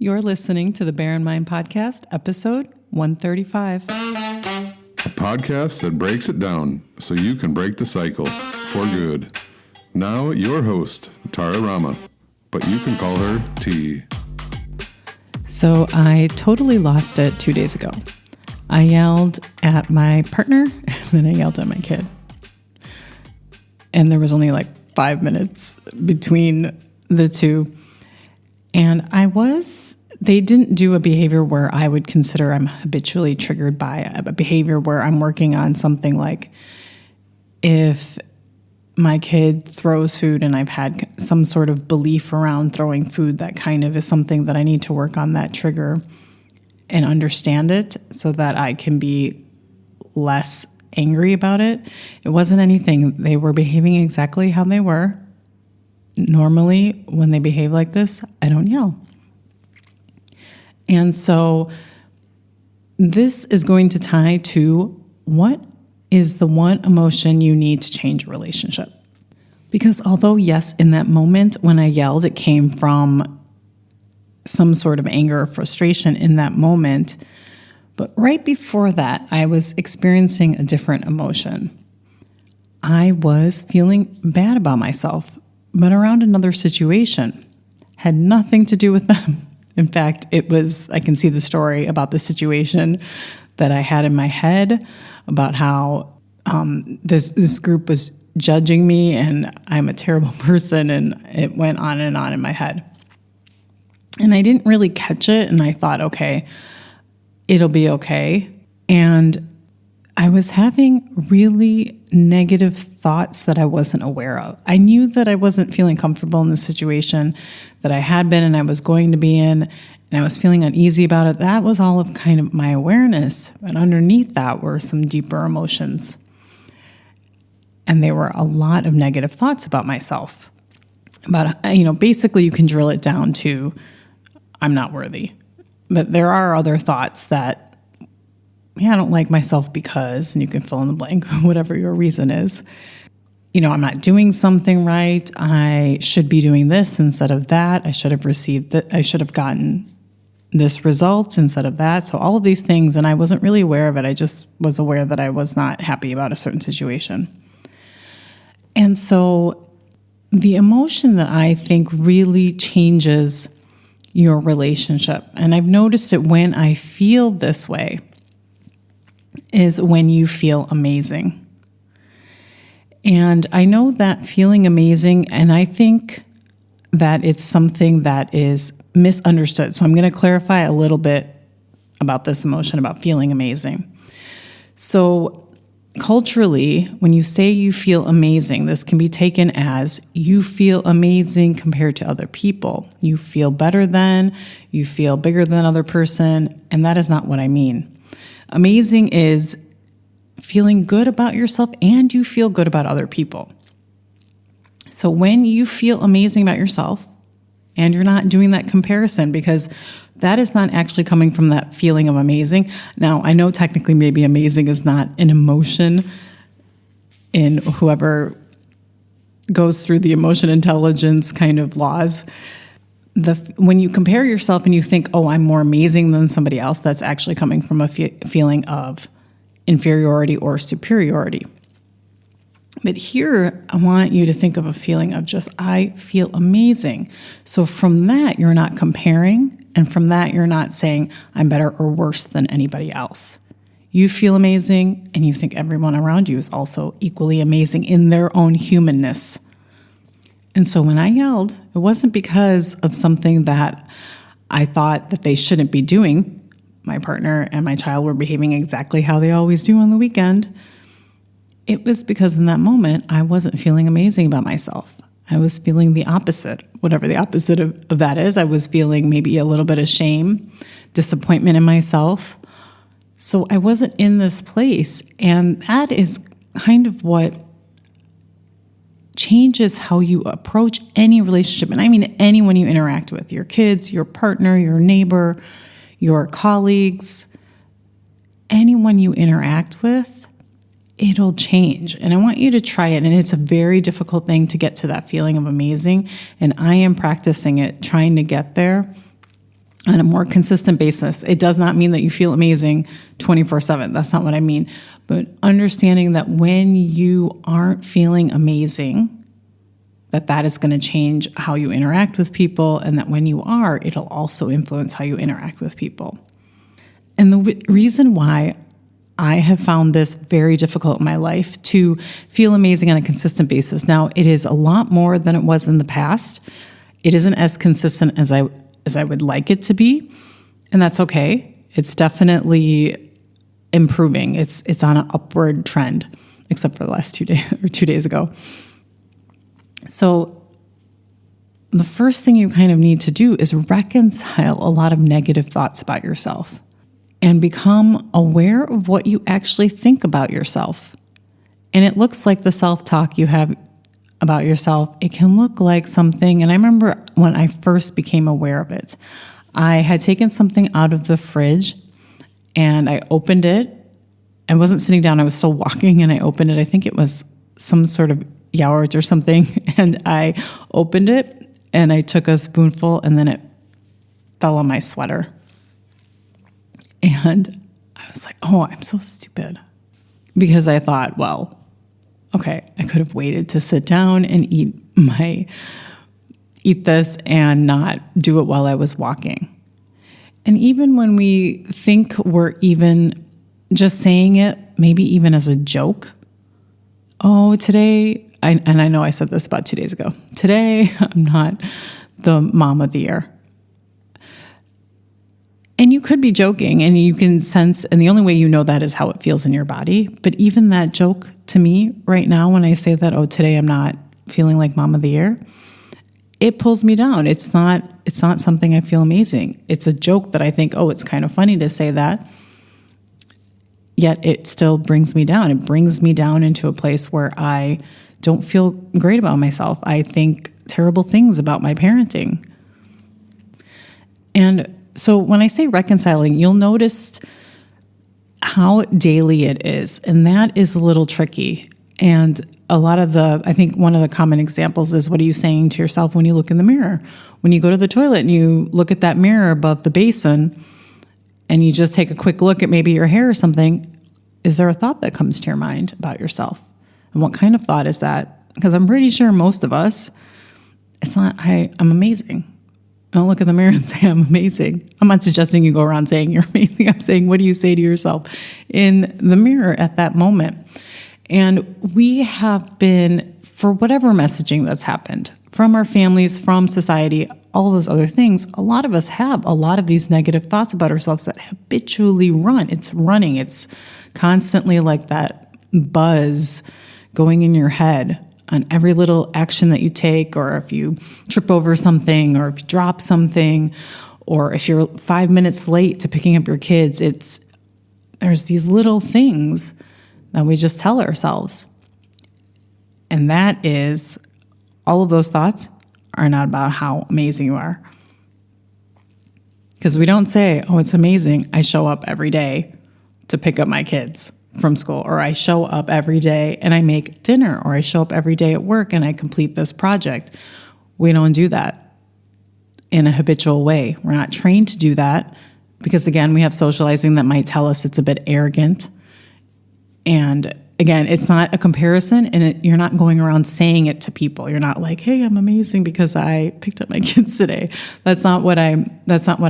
You're listening to the Bear in Mind Podcast, episode 135. A podcast that breaks it down so you can break the cycle for good. Now, your host, Tara Rama, but you can call her T. So I totally lost it 2 days ago. I yelled at my partner, and then I yelled at my kid. And there was only like 5 minutes between the two. And they didn't do a behavior where I would consider I'm habitually triggered by a behavior where I'm working on something like if my kid throws food and I've had some sort of belief around throwing food, that kind of is something that I need to work on that trigger and understand it so that I can be less angry about it. It wasn't anything. They were behaving exactly how they were. Normally, when they behave like this, I don't yell. And so this is going to tie to what is the one emotion you need to change a relationship. Because although, yes, in that moment when I yelled, it came from some sort of anger or frustration in that moment. But right before that, I was experiencing a different emotion. I was feeling bad about myself, but around another situation. Had nothing to do with them. In fact, I can see the story about the situation that I had in my head about how this group was judging me and I'm a terrible person, and it went on and on in my head. And I didn't really catch it, and I thought, okay, it'll be okay. And I was having really negative thoughts that I wasn't aware of. I knew that I wasn't feeling comfortable in the situation that I had been and I was going to be in, and I was feeling uneasy about it. That was all of kind of my awareness. But underneath that were some deeper emotions. And there were a lot of negative thoughts about myself. About, basically you can drill it down to, I'm not worthy. But there are other thoughts that, I don't like myself because, and you can fill in the blank, whatever your reason is. I'm not doing something right. I should be doing this instead of that. I should have received that. I should have gotten this result instead of that. So all of these things, and I wasn't really aware of it. I just was aware that I was not happy about a certain situation. And so the emotion that I think really changes your relationship, and I've noticed it when I feel this way, is when you feel amazing. And I know that feeling amazing, and I think that it's something that is misunderstood. So I'm going to clarify a little bit about this emotion, about feeling amazing. So culturally, when you say you feel amazing, this can be taken as you feel amazing compared to other people. You feel better than, you feel bigger than other person, and that is not what I mean. Amazing is feeling good about yourself and you feel good about other people. So when you feel amazing about yourself and you're not doing that comparison, because that is not actually coming from that feeling of amazing. Now, I know technically maybe amazing is not an emotion in whoever goes through the emotion intelligence kind of laws. When you compare yourself and you think, oh, I'm more amazing than somebody else, that's actually coming from a feeling of inferiority or superiority. But here, I want you to think of a feeling of just, I feel amazing. So from that, you're not comparing. And from that, you're not saying, I'm better or worse than anybody else. You feel amazing, and you think everyone around you is also equally amazing in their own humanness. And so when I yelled, it wasn't because of something that I thought that they shouldn't be doing. My partner and my child were behaving exactly how they always do on the weekend. It was because in that moment, I wasn't feeling amazing about myself. I was feeling the opposite, whatever the opposite of that is. I was feeling maybe a little bit of shame, disappointment in myself. So I wasn't in this place. And that is kind of what changes how you approach any relationship. And I mean anyone you interact with, your kids, your partner, your neighbor, your colleagues, anyone you interact with, it'll change. And I want you to try it. And it's a very difficult thing to get to that feeling of amazing. And I am practicing it, trying to get there. on a more consistent basis. It does not mean that you feel amazing 24/7. That's not what I mean. But understanding that when you aren't feeling amazing, that is going to change how you interact with people, and that when you are, it'll also influence how you interact with people. And the reason why I have found this very difficult in my life to feel amazing on a consistent basis. Now, it is a lot more than it was in the past. It isn't as consistent as I would like it to be, and that's okay. It's definitely improving. It's on an upward trend, except for the last 2 days or 2 days ago. So the first thing you kind of need to do is reconcile a lot of negative thoughts about yourself and become aware of what you actually think about yourself. And it looks like the self-talk you have about yourself. It can look like something, and I remember when I first became aware of it, I had taken something out of the fridge and I opened it. I wasn't sitting down, I was still walking, and I opened it. I think it was some sort of Yourts or something, and I opened it and I took a spoonful, and then it fell on my sweater. And I was like, oh, I'm so stupid. Because I thought, well, okay, I could have waited to sit down and eat this and not do it while I was walking. And even when we think we're even just saying it, maybe even as a joke, oh, today, and I know I said this about 2 days ago, today I'm not the mom of the year. And you could be joking, and you can sense, and the only way you know that is how it feels in your body. But even that joke to me right now, when I say that, oh, today I'm not feeling like mom of the year, it pulls me down. It's not something I feel amazing. It's a joke that I think, oh, it's kind of funny to say that. Yet it still brings me down. It brings me down into a place where I don't feel great about myself. I think terrible things about my parenting. And so when I say reconciling, you'll notice how daily it is. And that is a little tricky. And I think one of the common examples is, what are you saying to yourself when you look in the mirror? When you go to the toilet and you look at that mirror above the basin and you just take a quick look at maybe your hair or something, is there a thought that comes to your mind about yourself? And what kind of thought is that? Because I'm pretty sure most of us, it's not, I'm amazing. I don't look in the mirror and say, I'm amazing. I'm not suggesting you go around saying you're amazing. I'm saying, what do you say to yourself in the mirror at that moment? And we have been, for whatever messaging that's happened, from our families, from society, all those other things, a lot of us have a lot of these negative thoughts about ourselves that habitually run. It's running. It's constantly like that buzz going in your head on every little action that you take, or if you trip over something, or if you drop something, or if you're 5 minutes late to picking up your kids. There's these little things that we just tell ourselves. And that is, all of those thoughts are not about how amazing you are. Because we don't say, oh, it's amazing, I show up every day to pick up my kids from school, or I show up every day and I make dinner, or I show up every day at work and I complete this project. We don't do that in a habitual way. We're not trained to do that because, again, we have socializing that might tell us it's a bit arrogant. And again, it's not a comparison, and you're not going around saying it to people. You're not like, hey, I'm amazing because I picked up my kids today. That's not what I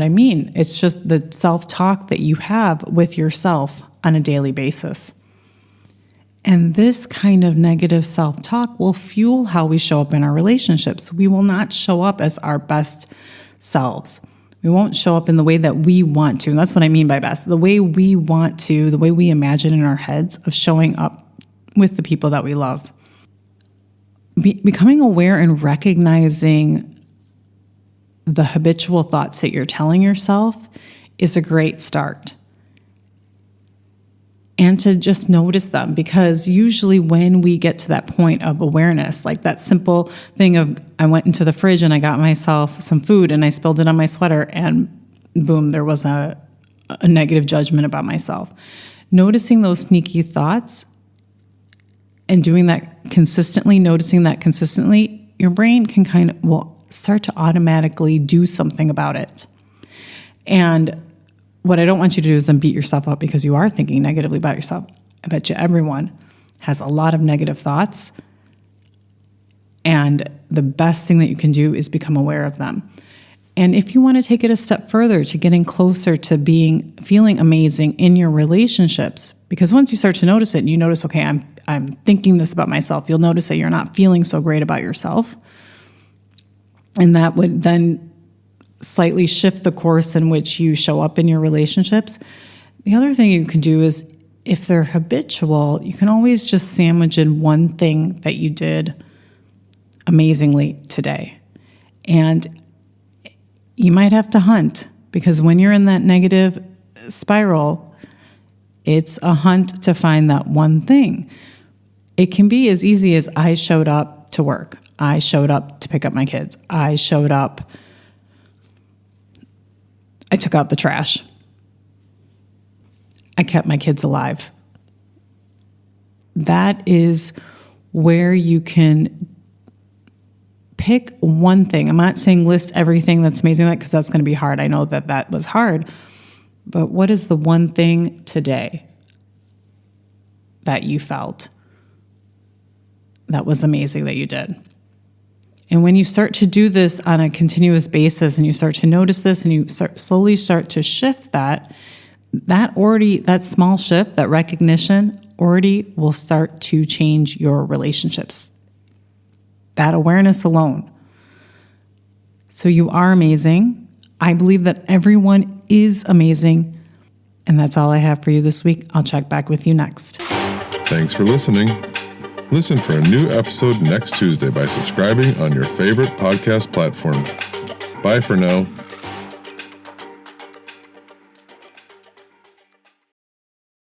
mean. It's just the self-talk that you have with yourself on a daily basis. And this kind of negative self-talk will fuel how we show up in our relationships. We will not show up as our best selves. We won't show up in the way that we want to. And that's what I mean by best. The way we want to, the way we imagine in our heads of showing up with the people that we love. Becoming aware and recognizing the habitual thoughts that you're telling yourself is a great start. And to just notice them, because usually when we get to that point of awareness, like that simple thing of, I went into the fridge and I got myself some food and I spilled it on my sweater, and boom, there was a negative judgment about myself. Noticing those sneaky thoughts and doing that consistently, noticing that consistently, your brain will start to automatically do something about it. And what I don't want you to do is then beat yourself up because you are thinking negatively about yourself. I bet you everyone has a lot of negative thoughts. And the best thing that you can do is become aware of them. And if you want to take it a step further to getting closer to feeling amazing in your relationships, because once you start to notice it and you notice, okay, I'm thinking this about myself, you'll notice that you're not feeling so great about yourself. And that would then slightly shift the course in which you show up in your relationships. The other thing you can do is, if they're habitual, you can always just sandwich in one thing that you did amazingly today. And you might have to hunt, because when you're in that negative spiral, it's a hunt to find that one thing. It can be as easy as I showed up to work. I showed up to pick up my kids. I showed up. I took out the trash. I kept my kids alive. That is where you can pick one thing. I'm not saying list everything that's amazing, because that's going to be hard. I know that was hard. But what is the one thing today that you felt that was amazing that you did? And when you start to do this on a continuous basis and you start to notice this and you slowly start to shift that small shift, that recognition already will start to change your relationships. That awareness alone. So you are amazing. I believe that everyone is amazing. And that's all I have for you this week. I'll check back with you next. Thanks for listening. Listen for a new episode next Tuesday by subscribing on your favorite podcast platform. Bye for now.